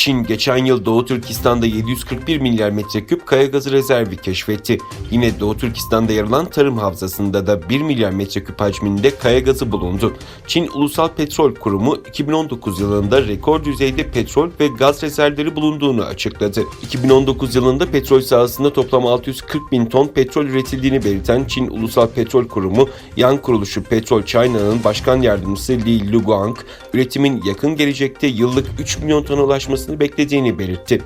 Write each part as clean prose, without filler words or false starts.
Çin geçen yıl Doğu Türkistan'da 741 milyar metreküp kaya gazı rezervi keşfetti. Yine Doğu Türkistan'da yer alan tarım havzasında da 1 milyar metreküp hacminde kaya gazı bulundu. Çin Ulusal Petrol Kurumu 2019 yılında rekor düzeyde petrol ve gaz rezervleri bulunduğunu açıkladı. 2019 yılında petrol sahasında toplam 640 bin ton petrol üretildiğini belirten Çin Ulusal Petrol Kurumu, yan kuruluşu Petrol China'nın başkan yardımcısı Li Luguang, üretimin yakın gelecekte yıllık 3 milyon tona ulaşmasını beklediğini belirtti.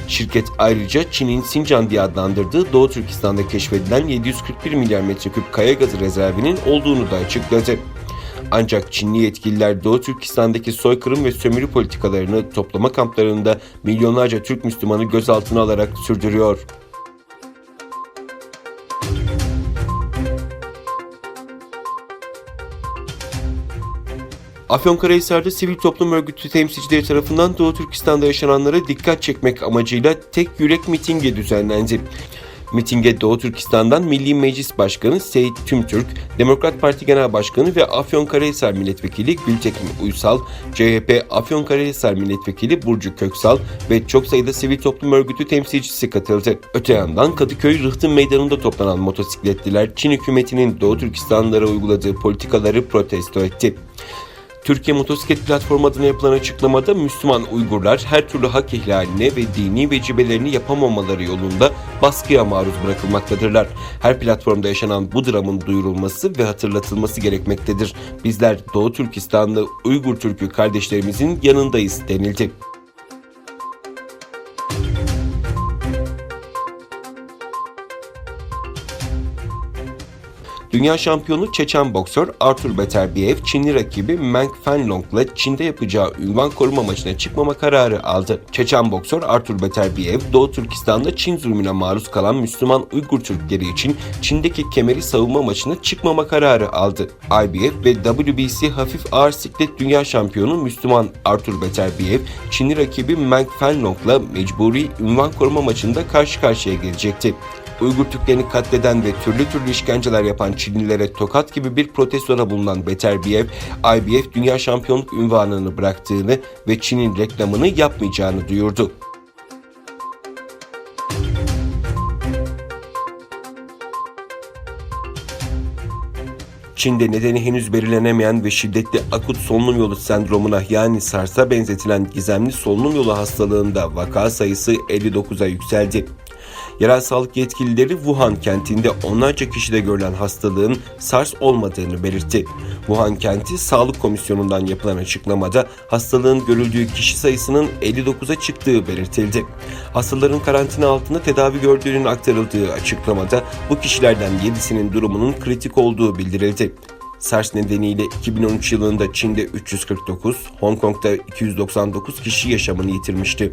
Şirket ayrıca Çin'in Sincan diye adlandırdığı Doğu Türkistan'da keşfedilen 741 milyar metreküp kaya gazı rezervinin olduğunu da açıkladı. Ancak Çinli yetkililer Doğu Türkistan'daki soykırım ve sömürü politikalarını toplama kamplarında milyonlarca Türk Müslümanı gözaltına alarak sürdürüyor. Afyonkarahisar'da sivil toplum örgütü temsilcileri tarafından Doğu Türkistan'da yaşananlara dikkat çekmek amacıyla tek yürek mitingi düzenlendi. Mitinge Doğu Türkistan'dan Milli Meclis Başkanı Seyit Tümtürk, Demokrat Parti Genel Başkanı ve Afyonkarahisar Milletvekili Gültekin Uysal, CHP Afyonkarahisar Milletvekili Burcu Köksal ve çok sayıda sivil toplum örgütü temsilcisi katıldı. Öte yandan Kadıköy Rıhtım Meydanı'nda toplanan motosikletliler Çin hükümetinin Doğu Türkistanlılara uyguladığı politikaları protesto etti. Türkiye Motosiklet Platformu adına yapılan açıklamada Müslüman Uygurlar her türlü hak ihlaline ve dini vecibelerini yapamamaları yolunda baskıya maruz bırakılmaktadırlar. Her platformda yaşanan bu dramın duyurulması ve hatırlatılması gerekmektedir. Bizler Doğu Türkistanlı Uygur Türk'ü kardeşlerimizin yanındayız denildi. Dünya şampiyonu Çeçen boksör Artur Beterbiev, Çinli rakibi Meng Fanlong'la Çin'de yapacağı ünvan koruma maçına çıkmama kararı aldı. Çeçen boksör Artur Beterbiev, Doğu Türkistan'da Çin zulmüne maruz kalan Müslüman Uygur Türkleri için Çin'deki kemeri savunma maçına çıkmama kararı aldı. IBF ve WBC hafif ağır siklet dünya şampiyonu Müslüman Artur Beterbiev, Çinli rakibi Meng Fanlong'la mecburi ünvan koruma maçında karşı karşıya gelecekti. Uygur Türklerini katleden ve türlü işkenceler yapan Çinlilere tokat gibi bir protestoda bulunan Beterbiev, IBF Dünya Şampiyonluk unvanını bıraktığını ve Çin'in reklamını yapmayacağını duyurdu. Çin'de nedeni henüz belirlenemeyen ve şiddetli akut solunum yolu sendromuna yani SARS'a benzetilen gizemli solunum yolu hastalığında vaka sayısı 59'a yükseldi. Yerel sağlık yetkilileri Wuhan kentinde onlarca kişide görülen hastalığın SARS olmadığını belirtti. Wuhan kenti Sağlık Komisyonu'ndan yapılan açıklamada hastalığın görüldüğü kişi sayısının 59'a çıktığı belirtildi. Hastaların karantina altında tedavi gördüğünün aktarıldığı açıklamada bu kişilerden 7'sinin durumunun kritik olduğu bildirildi. SARS nedeniyle 2013 yılında Çin'de 349, Hong Kong'da 299 kişi yaşamını yitirmişti.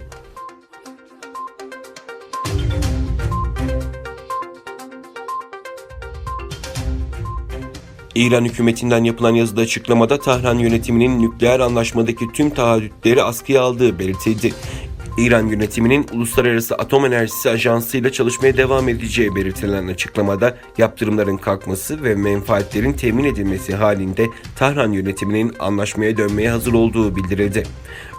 İran hükümetinden yapılan yazıda açıklamada Tahran yönetiminin nükleer anlaşmadaki tüm taahhütleri askıya aldığı belirtildi. İran yönetiminin Uluslararası Atom Enerjisi Ajansı ile çalışmaya devam edeceği belirtilen açıklamada yaptırımların kalkması ve menfaatlerin temin edilmesi halinde Tahran yönetiminin anlaşmaya dönmeye hazır olduğu bildirildi.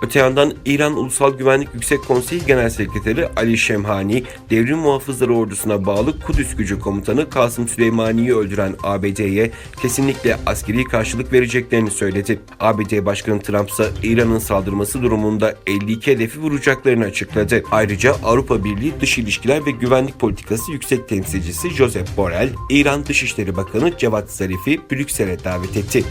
Öte yandan İran Ulusal Güvenlik Yüksek Konseyi Genel Sekreteri Ali Şemhani, Devrim Muhafızları Ordusu'na bağlı Kudüs Gücü Komutanı Kasım Süleymani'yi öldüren ABD'ye kesinlikle askeri karşılık vereceklerini söyledi. ABD Başkanı Trump ise İran'ın saldırması durumunda 52 hedefi vuracaklarını açıkladı. Ayrıca Avrupa Birliği Dış İlişkiler ve Güvenlik Politikası Yüksek Temsilcisi Josep Borrell, İran Dışişleri Bakanı Cevat Zarif'i Brüksel'e davet etti.